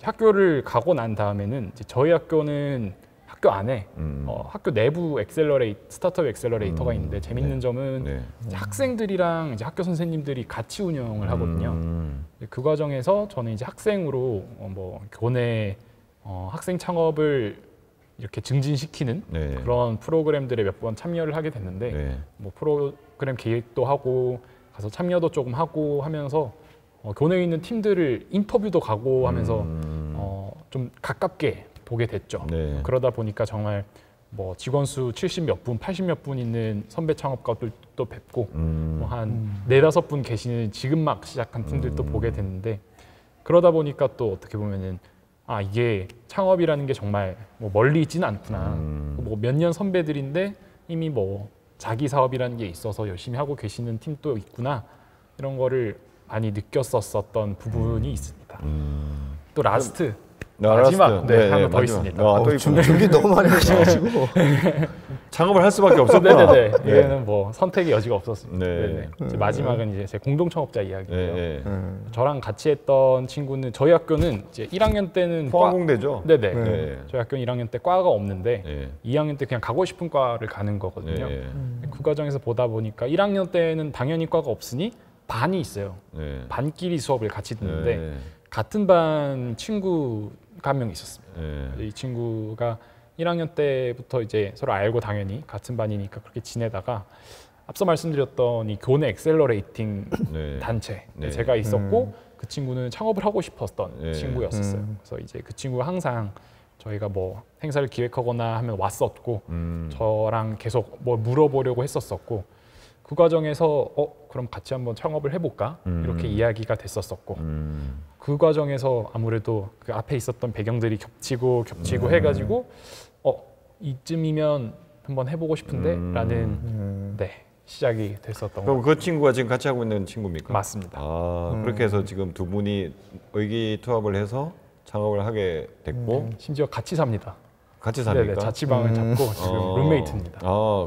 학교를 가고 난 다음에는 이제 저희 학교는 학교 안에 학교 내부 스타트업 엑셀러레이터가 있는데 재밌는 점은 이제 학생들이랑 이제 학교 선생님들이 같이 운영을 하거든요. 그 과정에서 저는 이제 학생으로 뭐 교내 학생 창업을 이렇게 증진시키는 그런 프로그램들에 몇 번 참여를 하게 됐는데 뭐 프로그램 기획도 하고 가서 참여도 조금 하고 하면서 교내에 있는 팀들을 인터뷰도 가고 하면서 좀 가깝게 보게 됐죠. 그러다 보니까 정말 뭐 직원 수 70 몇 분, 80 몇 분 있는 선배 창업가들도 뵙고 뭐 한 4-5분 계시는 지금 막 시작한 팀들도 보게 됐는데 그러다 보니까 또 어떻게 보면은 이게 창업이라는 게 정말 뭐 멀리 있지는 않구나. 뭐 몇 년 선배들인데 이미 뭐 자기 사업이라는 게 있어서 열심히 하고 계시는 팀도 있구나. 이런 거를 많이 느꼈었던 부분이 있습니다. 또 라스트 마지막 하나 더 있습니다. 준비 너무 많이 하셔가지고 창업을 할 수밖에 없었구나. 네네네. 이게는 뭐 선택의 여지가 없었습니다. 네. 네네. 이제 마지막은 이제 제 공동 창업자 이야기고요. 네. 저랑 같이 했던 친구는 저희 학교는 이제 1학년 때는 포항공대죠. 네네. 네. 저희 학교는 1학년 때 과가 없는데 네. 2학년 때 그냥 가고 싶은 과를 가는 거거든요. 네. 그 과정에서 보다 보니까 1학년 때는 당연히 과가 없으니 반이 있어요. 네. 반끼리 수업을 같이 듣는데 네. 같은 반 친구가 한 명 있었습니다. 네. 이 친구가 1학년 때부터 이제 서로 알고 당연히 같은 반이니까 그렇게 지내다가 앞서 말씀드렸던 이 교내 엑셀러레이팅 네. 단체 네. 제가 있었고 그 친구는 창업을 하고 싶었던 네. 친구였었어요. 그래서 이제 그 친구가 항상 저희가 뭐 행사를 기획하거나 하면 왔었고 저랑 계속 뭐 물어보려고 했었었고 그 과정에서 그럼 같이 한번 창업을 해볼까 이렇게 이야기가 됐었었고 그 과정에서 아무래도 그 앞에 있었던 배경들이 겹치고 해가지고 이쯤이면 한번 해보고 싶은데라는 네 시작이 됐었던 것 그럼 같아요. 그 친구가 지금 같이 하고 있는 친구입니까? 맞습니다. 아, 그렇게 해서 지금 두 분이 의기투합을 해서 창업을 하게 됐고 심지어 같이 삽니다. 같이 사니까. 네네, 자취방을 잡고 지금 룸메이트입니다.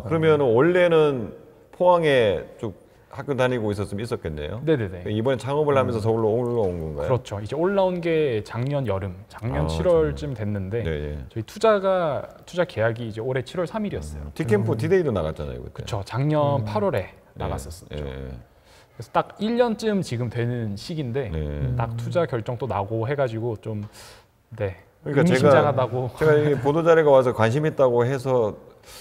그러면 원래는 포항에 쭉 학교 다니고 있었겠네요. 네네네. 이번에 창업을 하면서 서울로 올라온 건가요? 그렇죠. 이제 올라온 게 작년 여름, 작년 7월쯤 됐는데 네. 저희 투자 계약이 이제 올해 7월 3일이었어요. 티캠프 디데이도 나갔잖아요, 그때. 그렇죠. 작년 8월에 나갔었죠. 그래서 딱 1년쯤 지금 되는 시기인데 네. 딱 투자 결정도 나고 해가지고 좀 네. 그러니까 의미심장하다고. 제가 이 보도 자료가 와서 관심 있다고 해서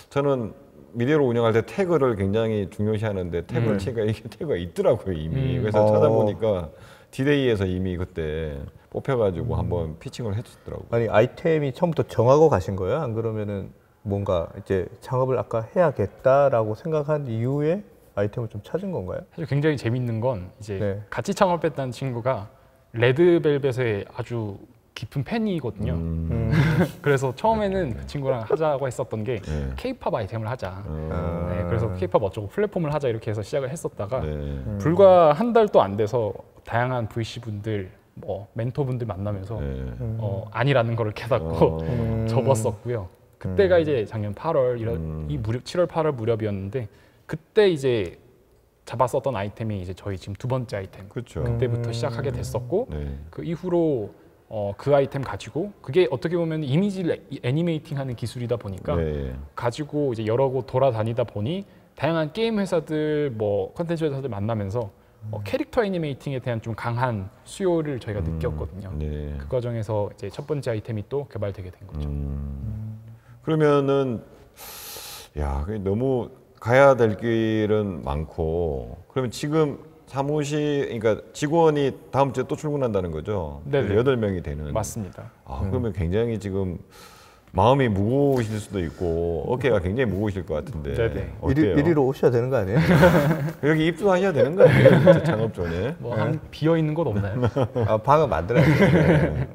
저는 미디어를 운영할 때 태그를 굉장히 중요시하는데 태그를 치니까 이게 태그가 있더라고요 이미. 그래서 찾아보니까 디데이에서 이미 그때 뽑혀가지고 한번 피칭을 해줬더라고요. 아니 아이템이 처음부터 정하고 가신 거예요? 안 그러면은 뭔가 이제 창업을 아까 해야겠다라고 생각한 이후에 아이템을 좀 찾은 건가요? 사실 굉장히 재밌는 건 이제 네. 같이 창업했다는 친구가 레드벨벳의 아주 깊은 팬이거든요. 그래서 처음에는 그 친구랑 하자고 했었던 게 K-팝 아이템을 하자. 네, 그래서 K-팝 어쩌고 플랫폼을 하자 이렇게 해서 시작을 했었다가 불과 한 달도 안 돼서 다양한 VC 분들, 뭐 멘토분들 만나면서 아니라는 거를 깨닫고 접었었고요. 그때가 이제 작년 8월 이 무렵 7월 8월 무렵이었는데 그때 이제 잡았었던 아이템이 이제 저희 지금 두 번째 아이템. 그렇죠. 그때부터 시작하게 됐었고 네. 그 이후로 그 아이템 가지고 그게 어떻게 보면 이미지를 애니메이팅하는 기술이다 보니까 네. 가지고 이제 여러 곳 돌아다니다 보니 다양한 게임 회사들 뭐 컨텐츠 회사들 만나면서 캐릭터 애니메이팅에 대한 좀 강한 수요를 저희가 느꼈거든요. 네. 그 과정에서 이제 첫 번째 아이템이 또 개발되게 된 거죠. 그러면은 야, 그게 너무 가야 될 길은 많고 그러면 지금 사무실, 그러니까 직원이 다음 주에 또 출근한다는 거죠? 네네. 8명이 되는. 맞습니다. 그러면 굉장히 지금 마음이 무거우실 수도 있고 어깨가 굉장히 무거우실 것 같은데. 네네. 어때요? 이리로 오셔야 되는 거 아니에요? 여기 입주하셔야 되는 거 아니에요? 진짜 창업존에. 뭐 한 비어 있는 곳 없나요? 방을 만들어야죠.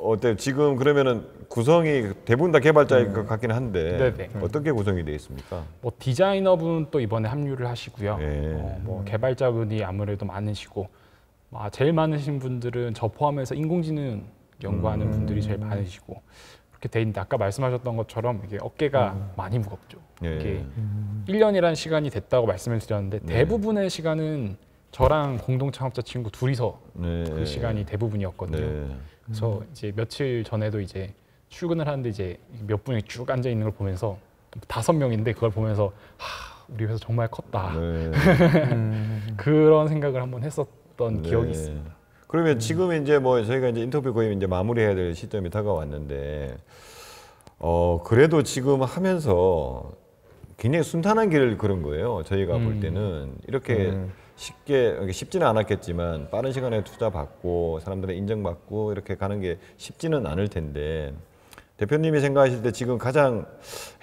어때요? 지금 그러면은 구성이 대부분 다 개발자일 것 같긴 한데 네네. 어떻게 구성이 되어 있습니까? 뭐 디자이너분 또 이번에 합류를 하시고요. 네. 뭐 개발자분이 아무래도 많으시고 제일 많으신 분들은 저 포함해서 인공지능 연구하는 분들이 제일 많으시고 그렇게 돼 있는데 아까 말씀하셨던 것처럼 이게 어깨가 많이 무겁죠. 네. 이게 1년이라는 시간이 됐다고 말씀을 드렸는데 대부분의 시간은 저랑 공동 창업자 친구 둘이서 네. 그 시간이 대부분이었거든요. 네. 그래서 이제 며칠 전에도 이제 출근을 하는데 이제 몇 분이 쭉 앉아 있는 걸 보면서 5명인데 그걸 보면서 우리 회사 정말 컸다. 네. 그런 생각을 한번 했었던 네. 기억이 있습니다. 그러면 지금 이제 뭐 저희가 이제 인터뷰 거의 이제 마무리해야 될 시점이 다가왔는데 그래도 지금 하면서 굉장히 순탄한 길을 걸은 거예요. 저희가 볼 때는 이렇게 쉽지는 않았겠지만 빠른 시간에 투자 받고 사람들의 인정받고 이렇게 가는 게 쉽지는 않을 텐데 대표님이 생각하실 때 지금 가장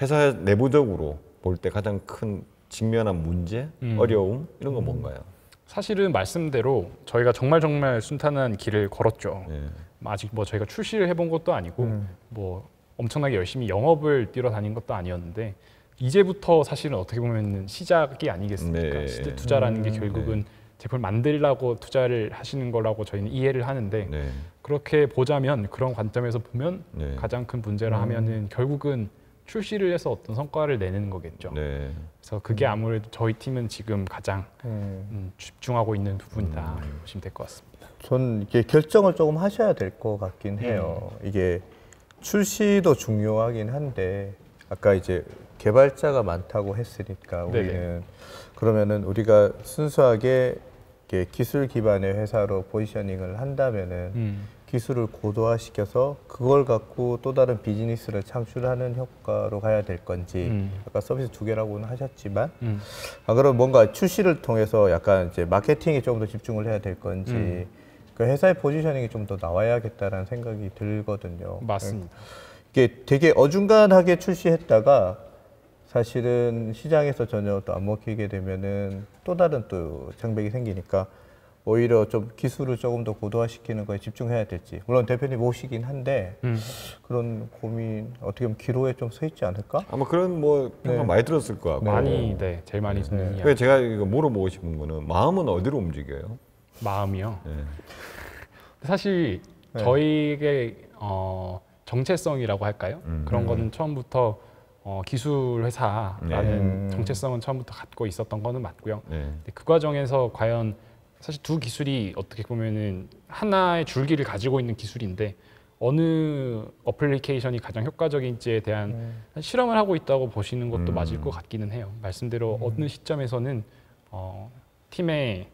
회사 내부적으로 볼 때 가장 큰 직면한 문제, 어려움 이런 건 뭔가요? 사실은 말씀대로 저희가 정말 순탄한 길을 걸었죠. 네. 아직 뭐 저희가 출시를 해본 것도 아니고 뭐 엄청나게 열심히 영업을 뛰어다닌 것도 아니었는데 이제부터 사실은 어떻게 보면 시작이 아니겠습니까? 네. 시드 투자라는 게 결국은 제품을 만들려고 투자를 하시는 거라고 저희는 이해를 하는데 네. 그렇게 보자면 그런 관점에서 보면 네. 가장 큰 문제라 하면은 결국은 출시를 해서 어떤 성과를 내는 거겠죠. 네. 그래서 그게 아무래도 저희 팀은 지금 가장 집중하고 있는 부분이다 보시면 될 것 같습니다. 전 이게 결정을 조금 하셔야 될 것 같긴 해요. 이게 출시도 중요하긴 한데 아까 이제 개발자가 많다고 했으니까 우리는 네네. 그러면은 우리가 순수하게 이렇게 기술 기반의 회사로 포지셔닝을 한다면은 기술을 고도화시켜서 그걸 갖고 또 다른 비즈니스를 창출하는 효과로 가야 될 건지 아까 서비스 두 개라고는 하셨지만 그럼 뭔가 출시를 통해서 약간 이제 마케팅에 좀 더 집중을 해야 될 건지 그 회사의 포지셔닝이 좀 더 나와야겠다라는 생각이 들거든요. 맞습니다. 이게 되게 어중간하게 출시했다가 사실은 시장에서 전혀 또 안 먹히게 되면은 또 다른 또 장벽이 생기니까 오히려 좀 기술을 조금 더 고도화시키는 거에 집중해야 될지. 물론 대표님 오시긴 한데 그런 고민 어떻게 보면 기로에 좀 서 있지 않을까? 아마 그런 뭐 평가 네. 많이 들었을 것 같고. 많이 제일 많이 듣는 이야기. 그래서 제가 이거 물어보고 싶은 거는 마음은 어디로 움직여요? 마음이요. 네. 사실 네. 저희에게 정체성이라고 할까요? 그런 거는 처음부터 기술 회사라는 정체성은 처음부터 갖고 있었던 거는 맞고요. 네. 근데 그 과정에서 과연 사실 두 기술이 어떻게 보면은 하나의 줄기를 가지고 있는 기술인데 어느 어플리케이션이 가장 효과적인지에 대한 실험을 하고 있다고 보시는 것도 맞을 것 같기는 해요. 말씀대로 어느 시점에서는 팀의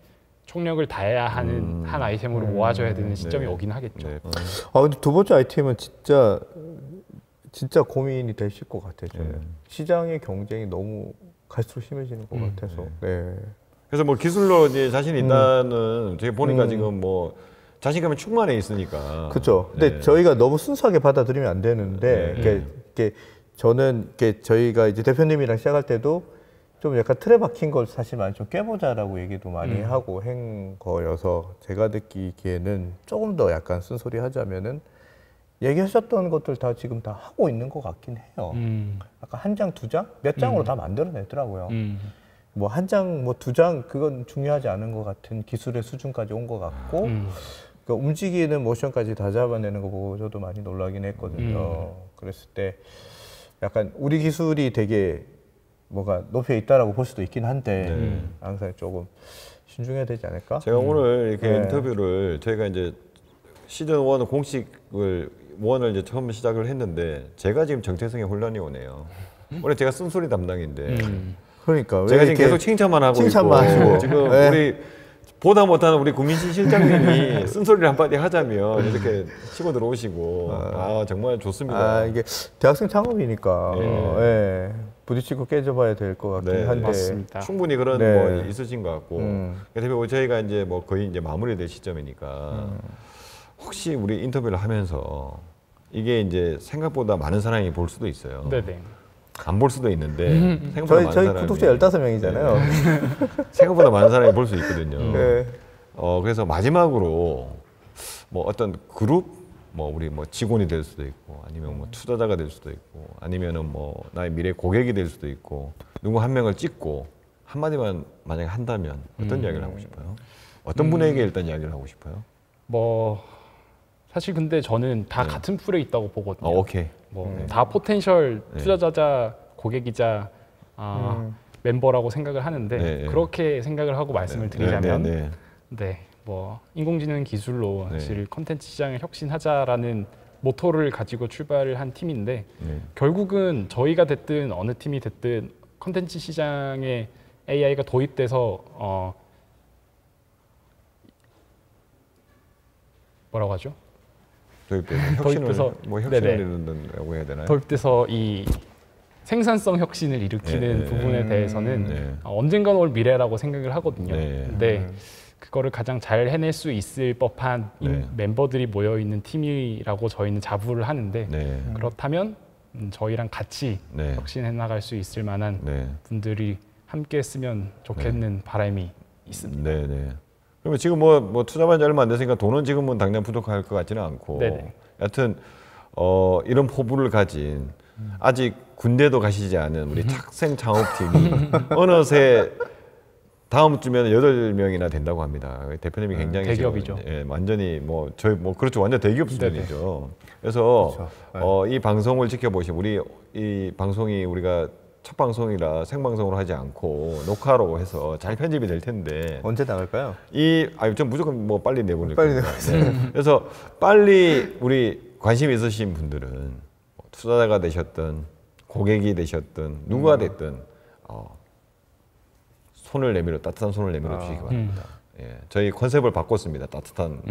총력을 다해야 하는 한 아이템으로 모아져야 되는 시점이 네. 오긴 하겠죠. 네. 근데 두 번째 아이템은 진짜 고민이 되실 것 같아요. 저는. 시장의 경쟁이 너무 갈수록 심해지는 것 같아서. 네. 그래서 뭐 기술로 이제 자신이 있다는 제가 보니까 지금 뭐 자신감이 충만해 있으니까. 그렇죠. 근데 네. 저희가 너무 순수하게 받아들이면 안 되는데, 네. 저는 저희가 이제 대표님이랑 시작할 때도 좀 약간 틀에 박힌 걸 사실 많이 좀 깨보자라고 얘기도 많이 하고 한 거여서 제가 느끼기에는 조금 더 약간 쓴소리 하자면은 얘기하셨던 것들 다 지금 다 하고 있는 것 같긴 해요. 아까 한 장, 두 장? 몇 장으로 다 만들어내더라고요. 뭐 한 장, 뭐 두 장 그건 중요하지 않은 것 같은 기술의 수준까지 온 것 같고 그 움직이는 모션까지 다 잡아내는 거 보고 저도 많이 놀라긴 했거든요. 그랬을 때 약간 우리 기술이 되게 뭐가 높여 있다라고 볼 수도 있긴 한데 항상 조금 신중해야 되지 않을까? 제가 오늘 이렇게 네. 인터뷰를 저희가 이제 시즌 1 공식을 1을 이제 처음 시작을 했는데 제가 지금 정체성에 혼란이 오네요. 원래 제가 쓴소리 담당인데 그러니까 왜 제가 지금 이렇게 계속 칭찬만 하고 칭찬만 있고 하시고. 지금 네. 우리 보다 못하는 우리 구민신 실장님이 쓴소리를 한마디 하자면 이렇게 치고 들어오시고 정말 좋습니다. 이게 대학생 창업이니까 예. 부딪히고 깨져봐야 될 것 같긴 네, 한데 맞습니다. 충분히 그런 네. 뭐 있으신 것 같고 대표 저희가 이제 뭐 거의 이제 마무리될 시점이니까 혹시 우리 인터뷰를 하면서 이게 이제 생각보다 많은 사람이 볼 수도 있어요. 네네. 안 볼 수도 있는데 생각보다 많은 저희 사람이 구독자 15명이잖아요. 생각보다 많은 사람이 볼 수 있거든요. 네. 그래서 마지막으로 뭐 어떤 그룹 뭐 우리 뭐 직원이 될 수도 있고 아니면 뭐 투자자가 될 수도 있고 아니면은 뭐 나의 미래 고객이 될 수도 있고 누구 한 명을 찍고 한마디만 만약에 한다면 어떤 이야기를 하고 싶어요? 어떤 분에게 일단 이야기를 하고 싶어요? 뭐 사실 근데 저는 다 같은 풀에 있다고 보거든요. 오케이. 뭐 다 포텐셜 투자자자 고객이자 멤버라고 생각을 하는데 네. 그렇게 생각을 하고 말씀을 드리자면 네. 뭐 인공지능 기술로 네. 사실 컨텐츠 시장을 혁신하자라는 모토를 가지고 출발을 한 팀인데 네. 결국은 저희가 됐든 어느 팀이 됐든 컨텐츠 시장에 AI가 도입돼서 뭐라고 하죠? 도입돼서 뭐 혁신을 네네. 이룬다고 해야 되나요? 도입돼서 이 생산성 혁신을 일으키는 네. 부분에 대해서는 네. 언젠간 올 미래라고 생각을 하거든요. 네. 근데 그거를 가장 잘 해낼 수 있을 법한 네. 멤버들이 모여 있는 팀이라고 저희는 자부를 하는데 네. 그렇다면 저희랑 같이 네. 혁신해 나갈 수 있을 만한 네. 분들이 함께 했으면 좋겠는 바람이 있습니다. 네. 그러면 지금 뭐 투자만 얼마 안 됐으니까 돈은 지금은 당장 부족할 것 같지는 않고 네네. 여하튼 이런 포부를 가진 아직 군대도 가시지 않은 우리 학생 창업팀이 어느새 다음 주면 8명이나 된다고 합니다. 대표님이 굉장히 대기업이죠. 지금, 예, 완전히 뭐 저희 뭐 그렇죠. 완전 대기업 수준이죠. 그래서 그렇죠. 이 방송을 지켜보시면 우리 이 방송이 우리가 첫 방송이라 생방송으로 하지 않고 녹화로 해서 잘 편집이 될 텐데 언제 나갈까요? 좀 무조건 뭐 빨리 내보낼 빨리 겁니다. 네. 그래서 빨리 우리 관심 있으신 분들은 뭐 투자자가 되셨든 고객이 되셨든 누가 됐든 손을 내밀어 따뜻한 손을 내밀어 주시기 바랍니다. 예, 저희 컨셉을 바꿨습니다. 따뜻한.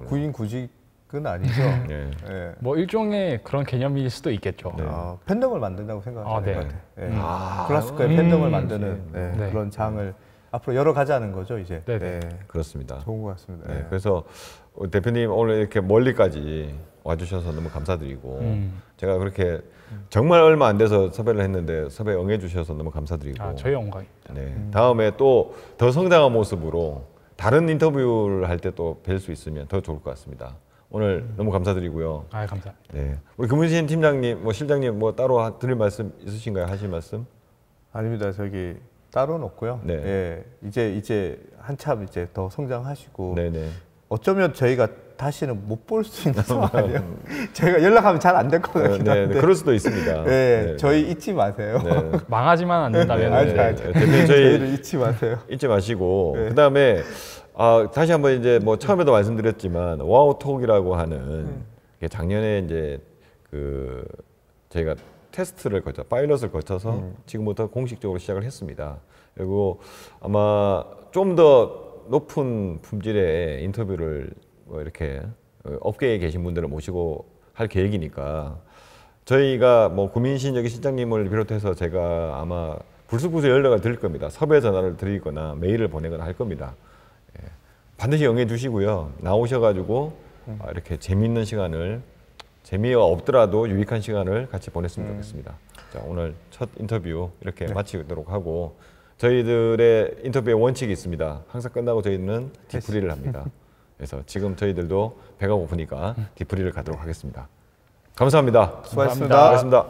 구인 구직은 아니죠. 예. 예. 뭐 일종의 그런 개념일 수도 있겠죠. 네. 팬덤을 만든다고 생각하는 네. 것 같아요. 예. 클래스코의 팬덤을 만드는 네. 그런 장을 앞으로 열어가자는 거죠, 이제. 네. 네. 그렇습니다. 좋은 것 같습니다. 네, 예. 그래서 대표님 오늘 이렇게 멀리까지 와주셔서 너무 감사드리고 제가 그렇게 정말 얼마 안 돼서 섭외를 했는데 섭외 응해주셔서 너무 감사드리고 저희 영광입니다. 네, 다음에 또 더 성장한 모습으로 다른 인터뷰를 할 때 또 뵐 수 있으면 더 좋을 것 같습니다. 오늘 너무 감사드리고요. 감사합니다. 네, 우리 금은신 팀장님, 뭐 실장님 뭐 따로 드릴 말씀 있으신가요? 하실 말씀? 아닙니다. 저기 따로는 없고요. 네. 예. 이제 한참 이제 더 성장하시고 네네. 어쩌면 저희가 다시는 못 볼 수 있는 상황이에요. 저희가 연락하면 잘 안 될 것 같긴 네, 한데. 그럴 수도 있습니다. 네, 저희 잊지 마세요. 네. 망하지만 않는다면 대표님 저희를 잊지 마세요. 잊지 마시고 네. 그다음에 다시 한번 이제 뭐 처음에도 말씀드렸지만 와우톡이라고 하는 게 작년에 이제 그 저희가 테스트를 거쳐 파일럿을 거쳐서 지금부터 공식적으로 시작을 했습니다. 그리고 아마 좀 더 높은 품질의 인터뷰를 뭐 이렇게 업계에 계신 분들을 모시고 할 계획이니까 저희가 뭐 구민신 여기 실장님을 비롯해서 제가 아마 불쑥불쑥 연락을 드릴 겁니다. 섭외 전화를 드리거나 메일을 보내거나 할 겁니다. 예. 반드시 응해 주시고요. 나오셔가지고 이렇게 재미있는 시간을 재미가 없더라도 유익한 시간을 같이 보냈으면 좋겠습니다. 자, 오늘 첫 인터뷰 이렇게 마치도록 하고 저희들의 인터뷰의 원칙이 있습니다. 항상 끝나고 저희는 디프리를 합니다. 그래서 지금 저희들도 배가 고프니까 디프리를 가도록 하겠습니다. 감사합니다. 수고하셨습니다. 감사합니다.